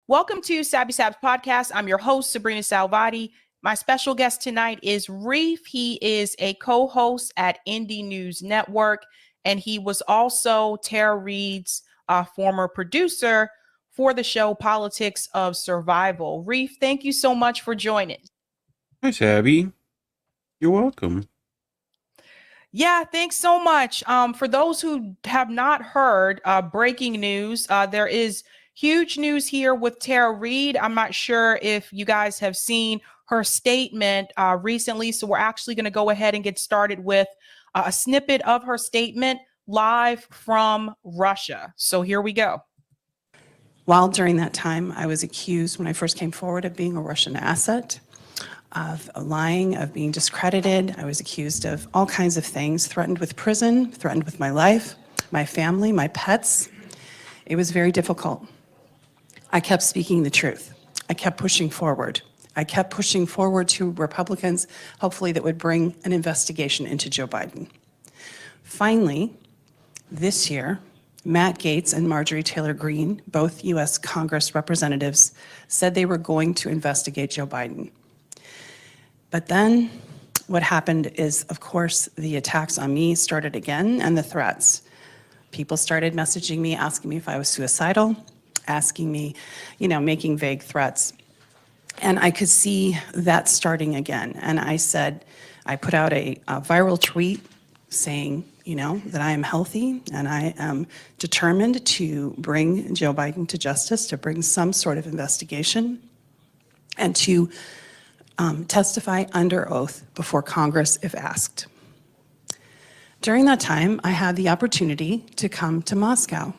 Welcome to Sabby Sabs podcast. I'm your host, sabrinasalvati. My special guest tonight is Reade. He is a co-host at Indie News Network, and he was also Tara Reade's former producer for the show Politics of Survival. Reade, thank you so much for joining. Hi, Sabby. You're welcome. Yeah, thanks so much. For those who have not heard breaking news, there is huge news here with Tara Reade. I'm not sure if you guys have seen her statement recently, so we're actually going to go ahead and get started with a snippet of her statement live from Russia. So here we go. While during that time, I was accused when I first came forward of being a Russian asset, of lying, of being discredited. I was accused of all kinds of things, threatened with prison, threatened with my life, my family, my pets. It was very difficult. I kept speaking the truth. I kept pushing forward. I kept pushing forward to Republicans, hopefully that would bring an investigation into Joe Biden. Finally, this year, Matt Gaetz and Marjorie Taylor Greene, both US Congress representatives, said they were going to investigate Joe Biden. But then what happened is, of course, the attacks on me started again and the threats. People started messaging me, asking me if I was suicidal, asking me, making vague threats. And I could see that starting again. And I put out a viral tweet saying, that I am healthy and I am determined to bring Joe Biden to justice, to bring some sort of investigation, and to testify under oath before Congress if asked. During that time, I had the opportunity to come to Moscow,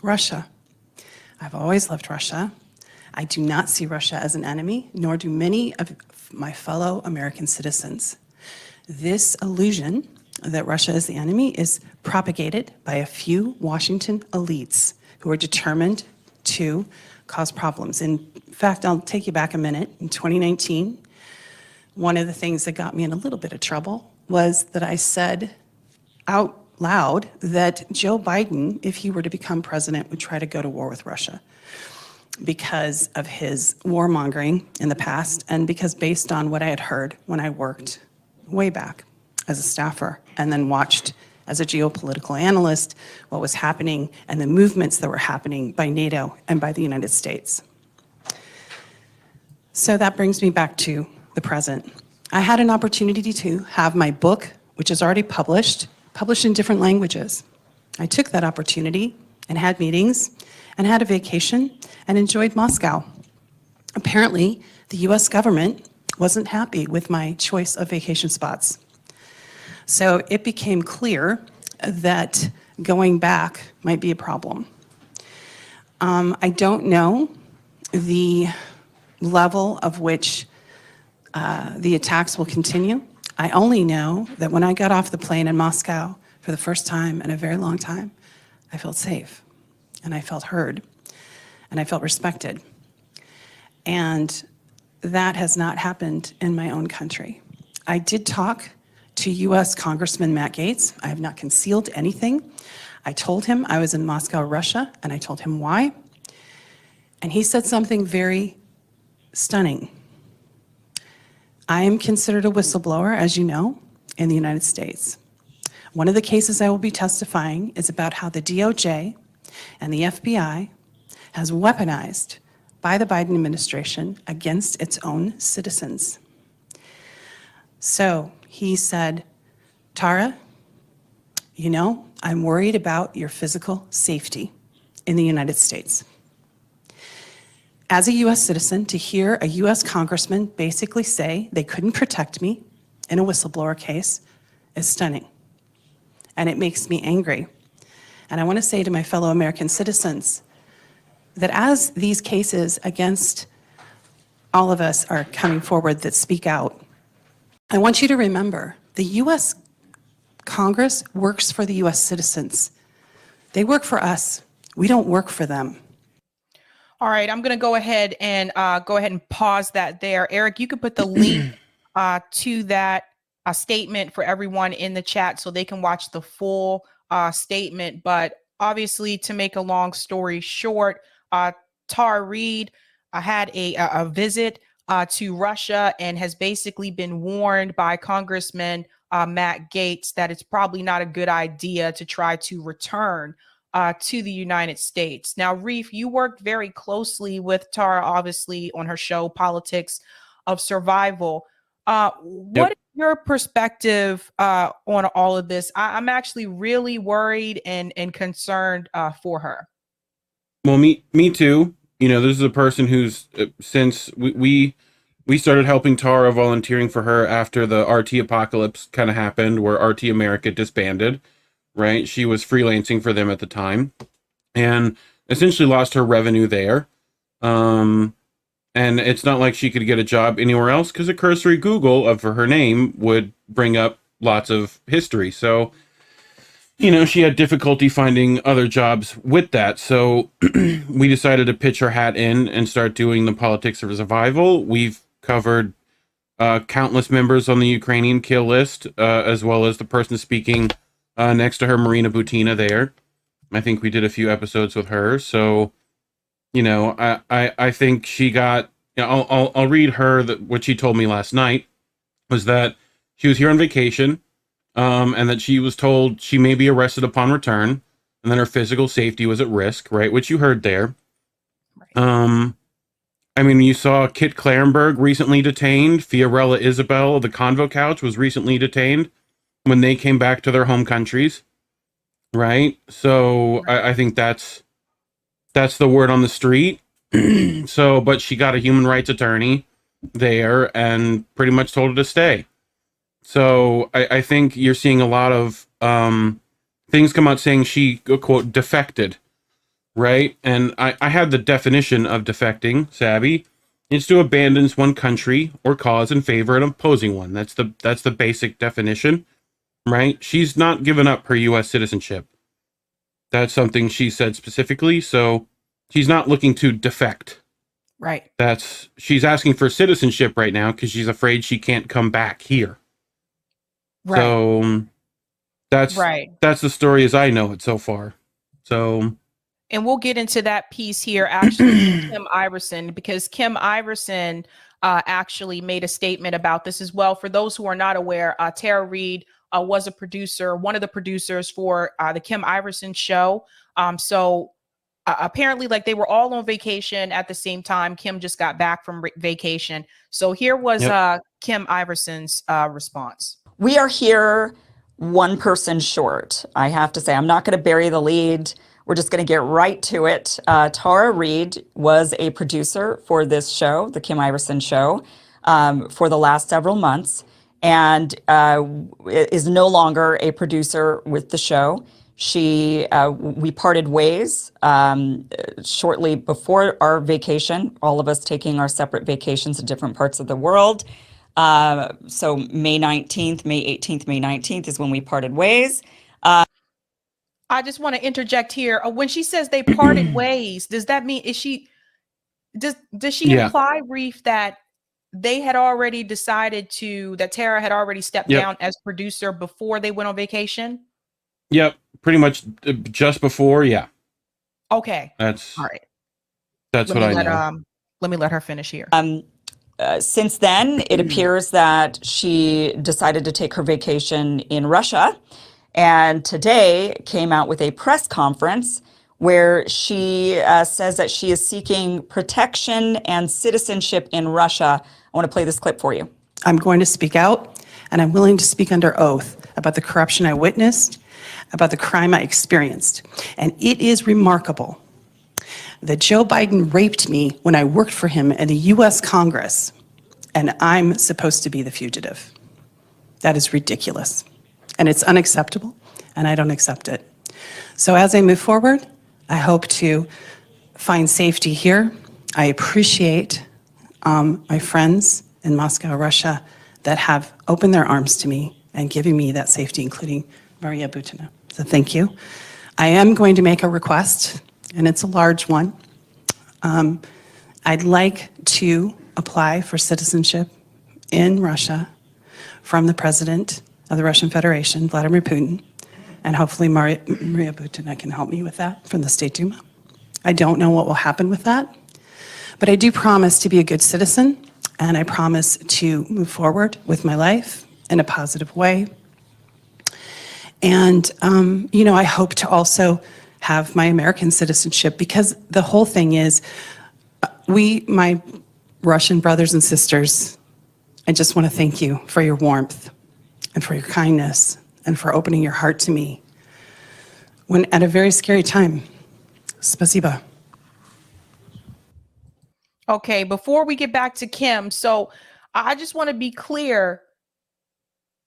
Russia. I've always loved Russia. I do not see Russia as an enemy, nor do many of my fellow American citizens. This illusion that Russia is the enemy is propagated by a few Washington elites who are determined to cause problems. In fact, I'll take you back a minute. In 2019, one of the things that got me in a little bit of trouble was that I said out loud that Joe Biden, if he were to become president, would try to go to war with Russia because of his warmongering in the past and because based on what I had heard when I worked way back as a staffer and then watched as a geopolitical analyst what was happening and the movements that were happening by NATO and by the United States. So that brings me back to the present. I had an opportunity to have my book, which is already published in different languages. I took that opportunity and had meetings and had a vacation and enjoyed Moscow. Apparently, the US government wasn't happy with my choice of vacation spots. So it became clear that going back might be a problem. I don't know the level of which the attacks will continue. I only know that when I got off the plane in Moscow for the first time in a very long time, I felt safe and I felt heard and I felt respected. And that has not happened in my own country. I did talk to US Congressman Matt Gaetz. I have not concealed anything. I told him I was in Moscow, Russia, and I told him why. And he said something very stunning. I am considered a whistleblower, as you know, in the United States. One of the cases I will be testifying is about how the DOJ and the FBI has weaponized by the Biden administration against its own citizens. So he said, Tara, I'm worried about your physical safety in the United States. As a US citizen, to hear a US congressman basically say they couldn't protect me in a whistleblower case is stunning. And it makes me angry. And I want to say to my fellow American citizens that as these cases against all of us are coming forward that speak out, I want you to remember the US Congress works for the US citizens. They work for us. We don't work for them. All right, I'm going to go ahead and pause that there. Eric, you could put the link to that statement for everyone in the chat so they can watch the full statement. But obviously, to make a long story short, Tara Reade had a visit to Russia and has basically been warned by Congressman Matt Gaetz that it's probably not a good idea to try to return to the United States. Now, Reef, you worked very closely with Tara, obviously, on her show, Politics of Survival. What is your perspective on all of this? I'm actually really worried and concerned for her. Well, me too. You know, this is a person who's since we started helping Tara, volunteering for her after the RT apocalypse kind of happened, where RT America disbanded. Right, she was freelancing for them at the time, and essentially lost her revenue there. And it's not like she could get a job anywhere else because a cursory Google of her name would bring up lots of history. So, you know, she had difficulty finding other jobs with that. So we decided to pitch her hat in and start doing the Politics of Survival. We've covered countless members on the Ukrainian kill list, as well as the person speaking next to her, Marina Butina there. I think we did a few episodes with her. So, you know, I think she got, you know, I'll read her what she told me last night was that she was here on vacation, and that she was told she may be arrested upon return, and that her physical safety was at risk, right? Which you heard there. Right. I mean, you saw Kit Clarenberg recently detained. Fiorella Isabel, the Convo Couch, was recently detained when they came back to their home countries, right? So I think that's the word on the street. So, but she got a human rights attorney there and pretty much told her to stay. So I think you're seeing a lot of things come out saying she, quote, defected, right? And I had the definition of defecting, Sabby. It's to abandon one country or cause in favor of an opposing one. That's the basic definition. Right? She's not given up her U.S. citizenship. That's something she said specifically. So she's not looking to defect. Right. She's asking for citizenship right now because she's afraid she can't come back here. Right. So that's the story as I know it so far. So. And we'll get into that piece here, actually, Kim Iverson, because Kim Iverson actually made a statement about this as well. For those who are not aware, Tara Reade was a producer, one of the producers for the Kim Iverson show. So apparently, like, they were all on vacation at the same time. Kim just got back from vacation. So here was Kim Iverson's response. We are here one person short. I have to say, I'm not going to bury the lead. We're just going to get right to it. Tara Reade was a producer for this show, the Kim Iverson show, for the last several months, and is no longer a producer with the show. We parted ways shortly before our vacation, all of us taking our separate vacations in different parts of the world. So May 19th, May 18th, May 19th is when we parted ways. I just want to interject here. When she says they parted ways, does that mean does she imply, Reef, that they had already decided that Tara had already stepped down as producer before they went on vacation? Yep, pretty much just before, yeah. Okay. That's all right. That's what I know. Let me let her finish here. Since then, it appears that she decided to take her vacation in Russia, and today came out with a press conference where she says that she is seeking protection and citizenship in Russia. I want to play this clip for you. I'm going to speak out, and I'm willing to speak under oath about the corruption I witnessed, about the crime I experienced. And it is remarkable that Joe Biden raped me when I worked for him in the U.S. Congress, and I'm supposed to be the fugitive. That is ridiculous, and it's unacceptable, and I don't accept it. So as I move forward, I hope to find safety here. I appreciate my friends in Moscow, Russia, that have opened their arms to me and giving me that safety, including Maria Butina. So thank you. I am going to make a request, and it's a large one. I'd like to apply for citizenship in Russia from the president of the Russian Federation, Vladimir Putin, and hopefully Maria Butina can help me with that from the State Duma. I don't know what will happen with that, But I do promise to be a good citizen, and I promise to move forward with my life in a positive way. And, I hope to also have my American citizenship, because the whole thing is, my Russian brothers and sisters, I just want to thank you for your warmth and for your kindness and for opening your heart to me when at a very scary time. Spasiba. Okay, before we get back to Kim, so I just want to be clear.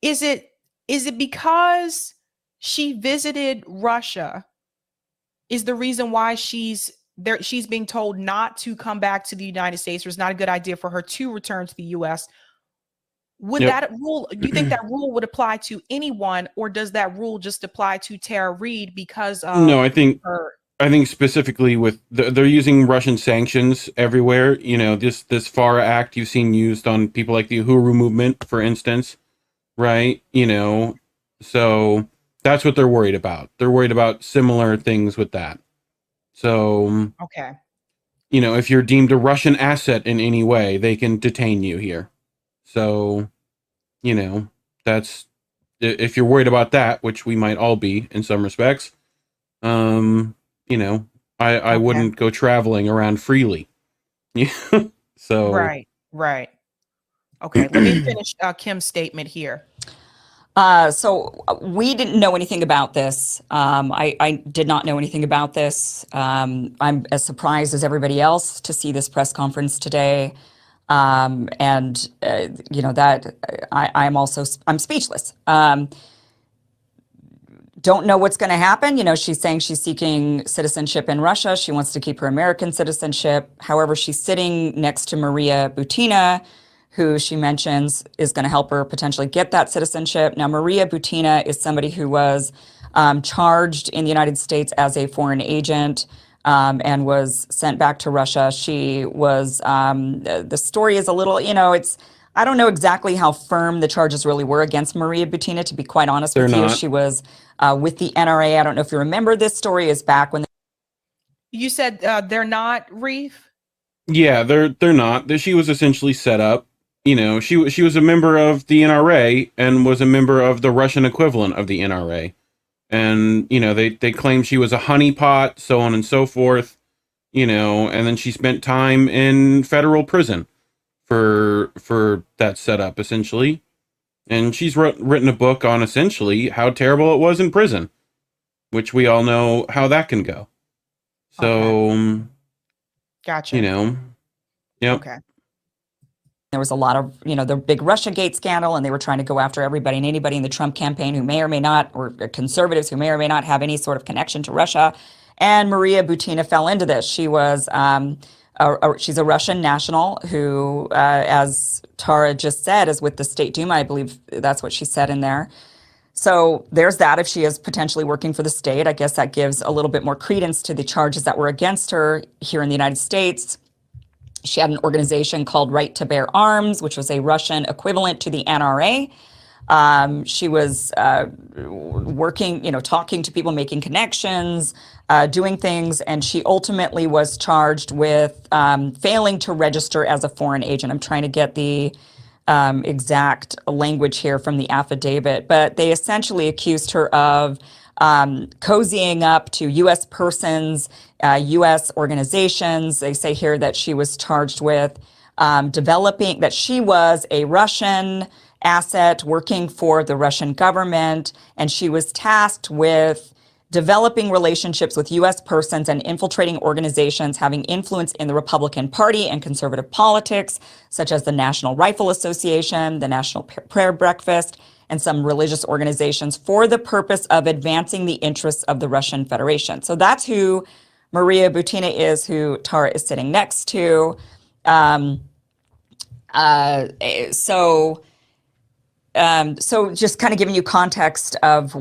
Is it because she visited Russia is the reason why she's there? She's being told not to come back to the United States, or it's not a good idea for her to return to the US. Would Yep. that rule, do you think that rule would apply to anyone, or does that rule just apply to Tara Reade because of No, I think her? specifically with they're using Russian sanctions everywhere. This FARA Act you've seen used on people like the Uhuru movement, for instance, right? So that's what they're worried about. They're worried about similar things with that. So, Okay. if you're deemed a Russian asset in any way, they can detain you here. So, that's if you're worried about that, which we might all be in some respects. I Okay. wouldn't go traveling around freely. So Right. Okay, let me finish Kim's statement here. So we didn't know anything about this. I did not know anything about this. I'm as surprised as everybody else to see this press conference today. That I'm speechless. Don't know what's going to happen. She's saying she's seeking citizenship in Russia. She wants to keep her American citizenship. However, she's sitting next to Maria Butina, who she mentions is going to help her potentially get that citizenship. Now, Maria Butina is somebody who was charged in the United States as a foreign agent and was sent back to Russia. She was, the story is a little, I don't know exactly how firm the charges really were against Maria Butina, to be quite honest with you. She was with the NRA. I don't know if you remember this story, is back when You said they're not, Reef? yeah, they're not. She was essentially set up. She was a member of the NRA and was a member of the Russian equivalent of the NRA. And, they claimed she was a honeypot, so on and so forth, and then she spent time in federal prison for that setup, essentially. And she's written a book on essentially how terrible it was in prison, which we all know how that can go. So, okay. Gotcha. Yep. Okay. there was a lot of, the big Russiagate scandal, and they were trying to go after everybody and anybody in the Trump campaign who may or may not, or conservatives who may or may not have any sort of connection to Russia. And Maria Butina fell into this. She was, she's a Russian national who, as Tara just said, is with the State Duma. I believe that's what she said in there. So there's that. If she is potentially working for the state, I guess that gives a little bit more credence to the charges that were against her here in the United States. She had an organization called Right to Bear Arms, which was a Russian equivalent to the NRA. She was working, talking to people, making connections, doing things, and she ultimately was charged with failing to register as a foreign agent. I'm trying to get the exact language here from the affidavit, but they essentially accused her of cozying up to U.S. persons, U.S. organizations. They say here that she was charged with developing, that she was a Russian asset working for the Russian government, and she was tasked with developing relationships with U.S. persons and infiltrating organizations having influence in the Republican Party and conservative politics, such as the National Rifle Association, the National Prayer Breakfast, and some religious organizations for the purpose of advancing the interests of the Russian Federation. So that's who Maria Butina is, who Tara is sitting next to. So just kind of giving you context of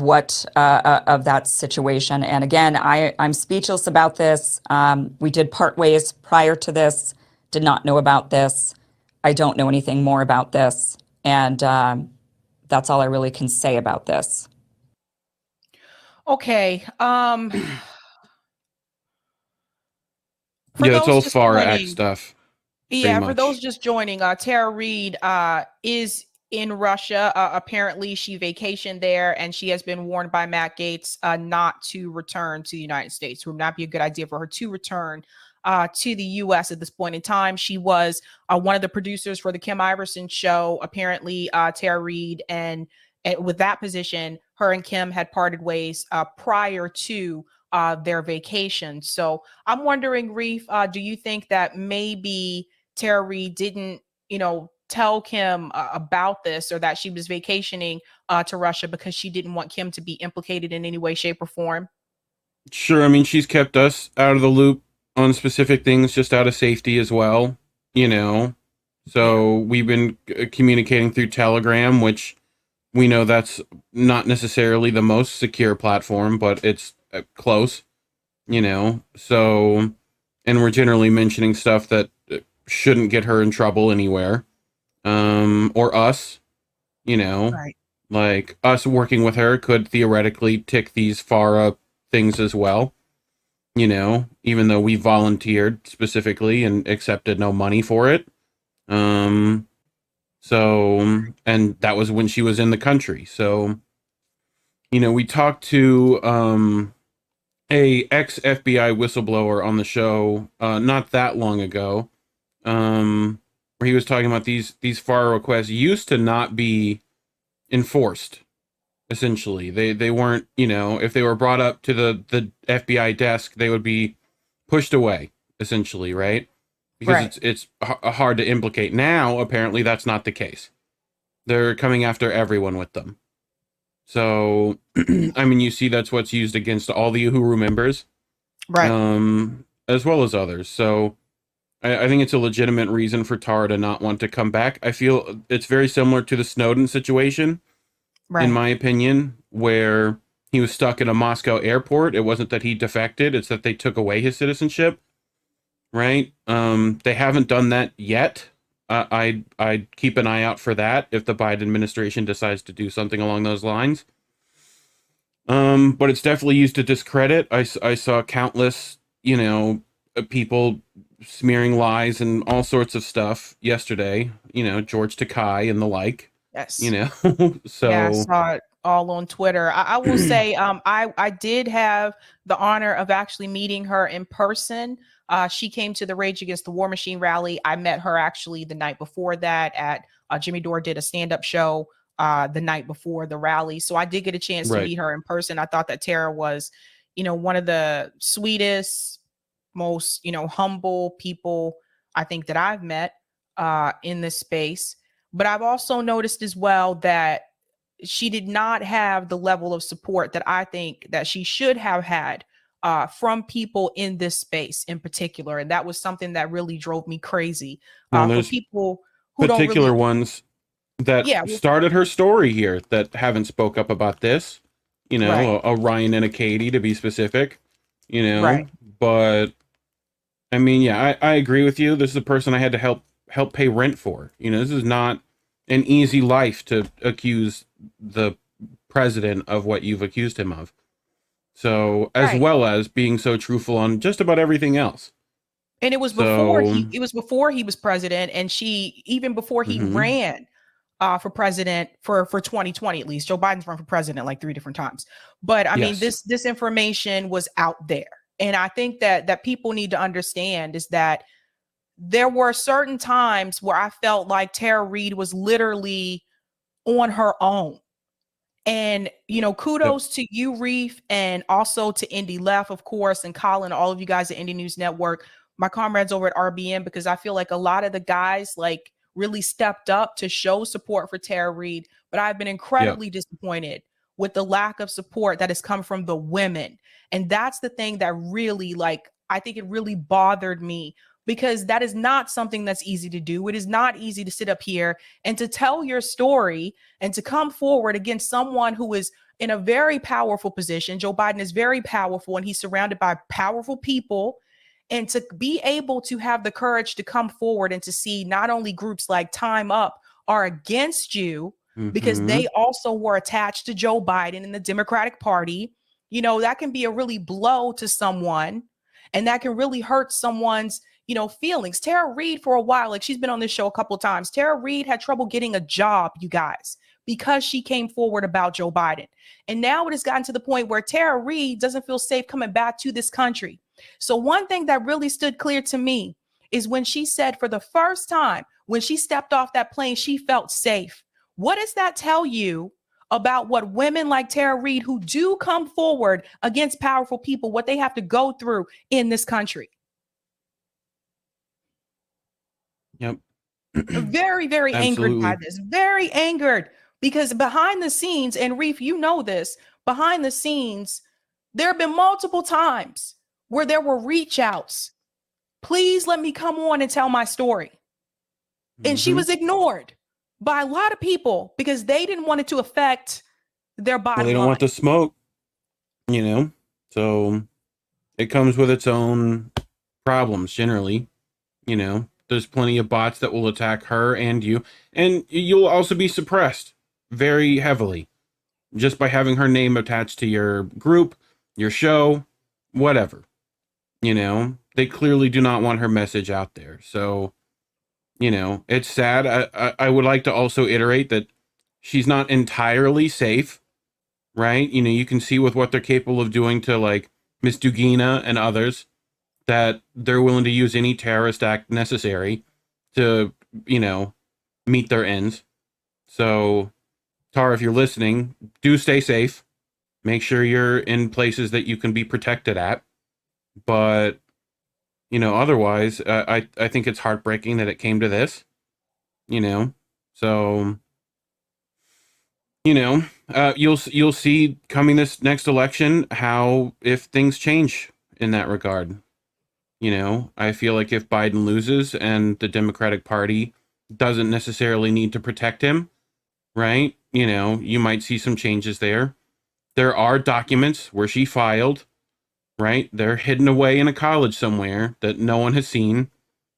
what of that situation. And again, I'm speechless about this. We did part ways prior to this. Did not know about this. I don't know anything more about this, and that's all I really can say about this. Okay. For Yeah, it's those all just FARA Act joining, stuff, pretty yeah, for those much. just joining, Tara Reade is in Russia. Apparently, she vacationed there, and she has been warned by Matt Gaetz not to return to the United States. It would not be a good idea for her to return to the U.S. at this point in time. She was one of the producers for the Kim Iverson show. Apparently, Tara Reade and with that position, her and Kim had parted ways prior to their vacation. So I'm wondering, Reef, do you think that maybe Tara Reade didn't, tell Kim about this, or that she was vacationing to Russia because she didn't want Kim to be implicated in any way, shape, or form? Sure, I mean, she's kept us out of the loop on specific things just out of safety as well, you know. Yeah. So we've been communicating through Telegram, which we know that's not necessarily the most secure platform, but it's close, you know. So, and we're generally mentioning stuff that shouldn't get her in trouble anywhere, or us, you know, Right. like us working with her could theoretically tick these FARA things as well, you know, even though we volunteered specifically and accepted no money for it. So, and that was when she was in the country. So, you know, we talked to a ex FBI whistleblower on the show not that long ago, where he was talking about these FARA requests used to not be enforced. Essentially, they weren't, you know, if they were brought up to the FBI desk, they would be pushed away. Essentially, right? Because Right. it's hard to implicate. Now, apparently, that's not the case. They're coming after everyone with them. So, I mean, you see, that's what's used against all the Uhuru members, Right. as well as others. So, I think it's a legitimate reason for Tara to not want to come back. I feel it's very similar to the Snowden situation, in Right. my opinion, where he was stuck in a Moscow airport. It wasn't that he defected; it's that they took away his citizenship. Right? They haven't done that yet. I'd keep an eye out for that if the Biden administration decides to do something along those lines. But it's definitely used to discredit. I saw countless, you know, people smearing lies and all sorts of stuff yesterday. You know, George Takei and the like. You Yes. know, Yeah, I so saw it all on Twitter. I will say, I did have the honor of actually meeting her in person. She came to the Rage Against the War Machine rally. I met her actually the night before that at Jimmy Dore did a stand-up show the night before the rally. So I did get a chance to right. meet her in person. I thought that Tara was, one of the sweetest, most, humble people I think that I've met in this space. But I've also noticed as well that she did not have the level of support that I think that she should have had from people in this space in particular. And that was something that really drove me crazy Now for there's people who don't particular really, ones that yeah, started her story here that haven't spoke up about this. You right, know, a Ryan and a Katie to be specific. You right, know, but I mean, yeah, I agree with you. This is a person I had to help pay rent for. You know, this is not an easy life to accuse the president of what you've accused him of. So, as right. well as being so truthful on just about everything else. And it was before So, he was president, and she even before he mhm. ran for president for 2020, at least. Joe Biden's run for president like 3 different times. But I mean, Yes. this information was out there. And I think that people need to understand is that there were certain times where I felt like Tara Reade was literally on her own. And, Yep. kudos to you, Reef, and also to Indy Left, of course, and Colin, all of you guys at Indie News Network, my comrades over at RBN, because I feel like a lot of the guys like really stepped up to show support for Tara Reade. But I've been Yep. incredibly disappointed with the lack of support that has come from the women. And that's the thing that really, like, I think it really bothered me, because that is not something that's easy to do. It is not easy to sit up here and to tell your story and to come forward against someone who is in a very powerful position. Joe Biden is very powerful and he's surrounded by powerful people. And to be able to have the courage to come forward and to see not only groups like Time Up are against you, because Mhm. they also were attached to Joe Biden and the Democratic Party, that can be a really blow to someone. And that can really hurt someone's, feelings. Tara Reade, for a while, like she's been on this show a couple of times. Tara Reade had trouble getting a job, you guys, because she came forward about Joe Biden. And now it has gotten to the point where Tara Reade doesn't feel safe coming back to this country. So one thing that really stood clear to me is when she said for the first time, when she stepped off that plane, she felt safe. What does that tell you about what women like Tara Reade, who do come forward against powerful people, what they have to go through in this country? Yep. Very, very angered by Absolutely. this, very angered, because behind the scenes, and Reef, you know this, behind the scenes, there have been multiple times where there were reach outs. Please let me come on and tell my story. And she was ignored by a lot of people because they didn't want it to affect their bottom Well, they don't line. want the smoke, so it comes with its own problems generally. There's plenty of bots that will attack her and you'll also be suppressed very heavily just by having her name attached to your group, your show, whatever. They clearly do not want her message out there. So, it's sad. I would like to also iterate that she's not entirely safe, right? You can see with what they're capable of doing to like Miss Dugina and others, that they're willing to use any terrorist act necessary to, meet their ends. So, Tara, if you're listening, do stay safe. Make sure you're in places that you can be protected at. But, otherwise, I think it's heartbreaking that it came to this. So, you'll see coming this next election how if things change in that regard. I feel like if Biden loses and the Democratic Party doesn't necessarily need to protect him, right? You might see some changes there. There are documents where she filed, right? They're hidden away in a college somewhere that no one has seen,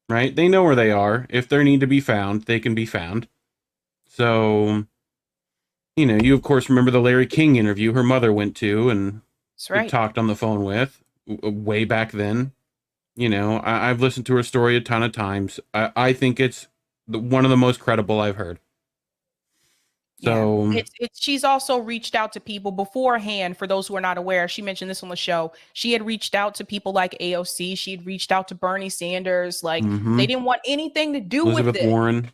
right? They know where they are. If they need to be found, they can be found. So, you of course remember the Larry King interview her mother went to and That's right. talked on the phone with way back then. I've listened to her story a ton of times. I think it's one of the most credible I've heard. So she's also reached out to people beforehand. For those who are not aware, she mentioned this on the show. She had reached out to people like AOC. She had reached out to Bernie Sanders. Like they didn't want anything to do with Elizabeth it. Warren.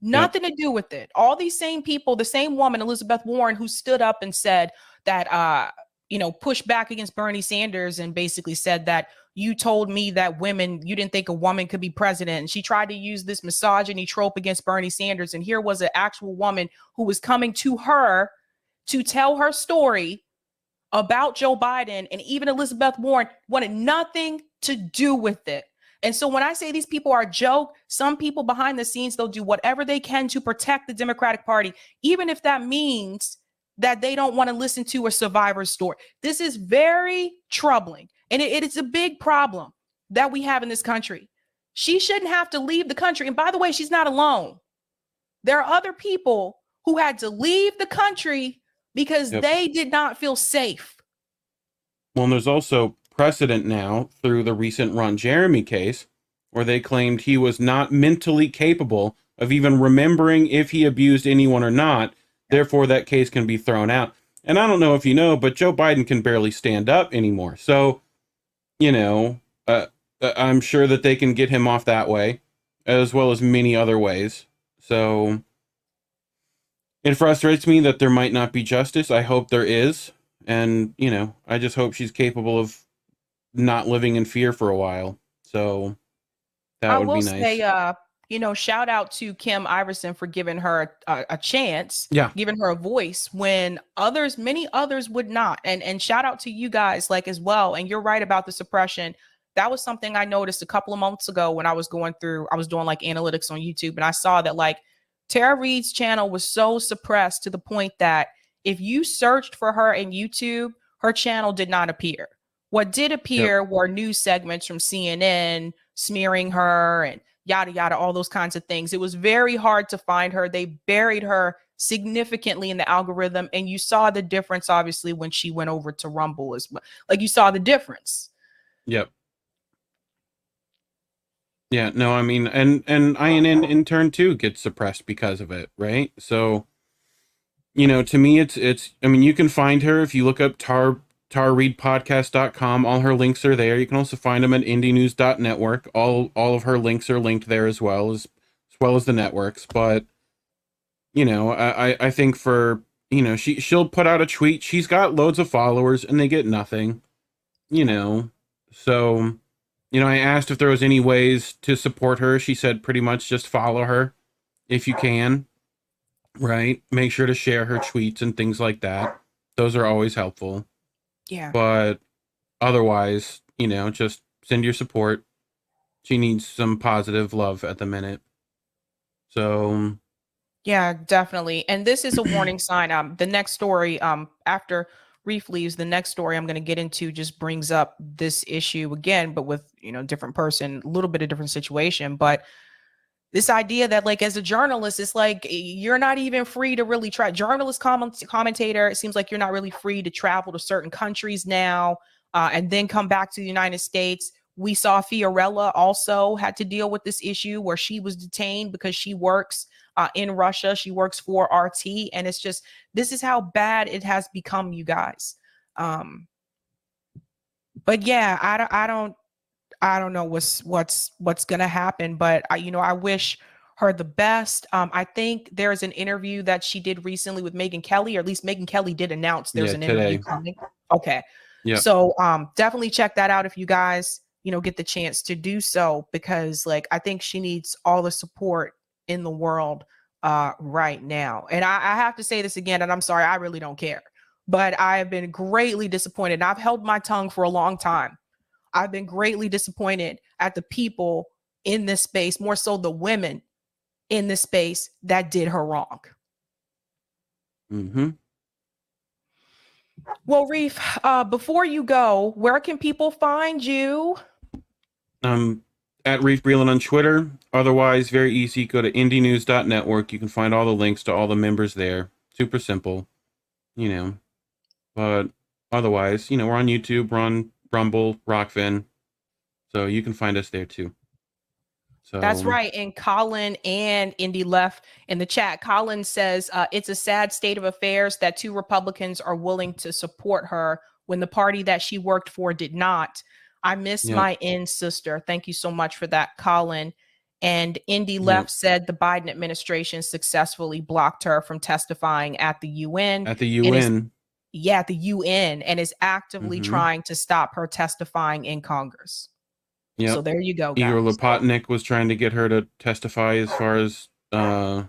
Nothing to do with it. All these same people, the same woman, Elizabeth Warren, who stood up and said that, pushed back against Bernie Sanders and basically said that you told me that you didn't think a woman could be president. And she tried to use this misogyny trope against Bernie Sanders. And here was an actual woman who was coming to her to tell her story about Joe Biden. And even Elizabeth Warren wanted nothing to do with it. And so when I say these people are a joke, some people behind the scenes, they'll do whatever they can to protect the Democratic Party, even if that means that they don't want to listen to a survivor's story. This is very troubling. And it is a big problem that we have in this country. She shouldn't have to leave the country. And by the way, she's not alone. There are other people who had to leave the country because they did not feel safe. Well, and there's also precedent now through the recent Ron Jeremy case where they claimed he was not mentally capable of even remembering if he abused anyone or not. Therefore, that case can be thrown out. And I don't know if you know, but Joe Biden can barely stand up anymore. So, I'm sure that they can get him off that way, as well as many other ways. So it frustrates me that there might not be justice. I hope there is. And, I just hope she's capable of not living in fear for a while. So that would be nice. I will say, shout out to Kim Iverson for giving her a chance, giving her a voice when many others would not. And shout out to you guys as well. And you're right about the suppression. That was something I noticed a couple of months ago when I was doing analytics on YouTube. And I saw that Tara Reade's channel was so suppressed to the point that if you searched for her in YouTube, her channel did not appear. What did appear were news segments from CNN smearing her and yada, yada, all those kinds of things. It was very hard to find her. They buried her significantly in the algorithm. And you saw the difference, obviously, when she went over to Rumble as well. You saw the difference. Yep. Yeah, no, I mean, and INN in turn too gets suppressed because of it, right? So, to me, it's. I mean, you can find her if you look up tarreedpodcast.com. All her links are there. You can also find them at indienews.network. All of her links are linked there as well as the networks. But I think for she'll put out a tweet. She's got loads of followers and they get nothing. So I asked if there was any ways to support her. She said pretty much just follow her if you can, right? Make sure to share her tweets and things like that. Those are always helpful. Yeah. But otherwise, just send your support. She needs some positive love at the minute. So, Yeah, definitely. And this is a warning sign. The next story, after Reef leaves, the next story I'm going to get into just brings up this issue again, but with, different person, a little bit of different situation. But this idea that, like, as a journalist, it's like you're not even free to really try. Commentator, it seems like you're not really free to travel to certain countries now, and then come back to the United States. We saw Fiorella also had to deal with this issue where she was detained because she works in Russia. She works for RT, and it's just, this is how bad it has become, you guys. But yeah, I don't know what's gonna happen, but I wish her the best. I think there's an interview that she did recently with Megyn Kelly, or at least Megyn Kelly did announce there's yeah, an interview today. coming. Okay. Yep. So definitely check that out if you guys, get the chance to do so, because like I think she needs all the support in the world right now. And I have to say this again, and I'm sorry, I really don't care. But I have been greatly disappointed. And I've held my tongue for a long time. I've been greatly disappointed at the people in this space, more so the women in this space that did her wrong. Mm-hmm. Well, Reef, before you go, where can people find you? At Reef Breland on Twitter. Otherwise, very easy. Go to indienews.network. You can find all the links to all the members there. Super simple, But otherwise, we're on YouTube, we're on Rumble, Rockfin. So you can find us there too. So That's right. And Colin and Indy left in the chat. Colin says it's a sad state of affairs that two Republicans are willing to support her when the party that she worked for did not. I miss my in sister. Thank you so much for that, Colin. And Indy left said the Biden administration successfully blocked her from testifying at the UN. At the UN. At the UN, and is actively trying to stop her testifying in Congress. Yep. So there you go, guys. Igor Lopatnik was trying to get her to testify as far as I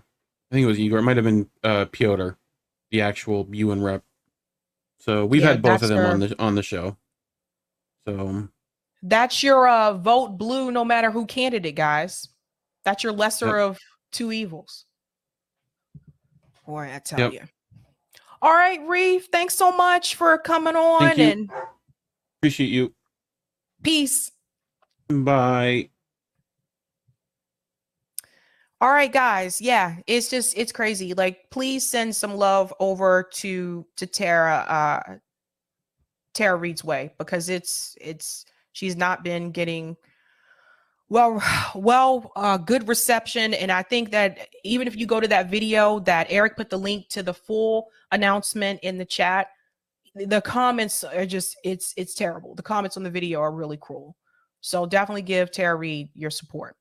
think it was Igor. It might have been Piotr, the actual UN rep. So we've had both of them on the show. So that's your vote blue no matter who candidate, guys. That's your lesser of two evils. Boy, I tell you. All right, Reef, thanks so much for coming on. And appreciate you. Peace. Bye. All right, guys. Yeah, it's crazy. Like, please send some love over to Tara Reade's way, because she's not been getting good reception. And I think that even if you go to that video that Eric put the link to the full announcement in the chat, the comments are just, it's terrible. The comments on the video are really cruel. So definitely give Tara Reade your support.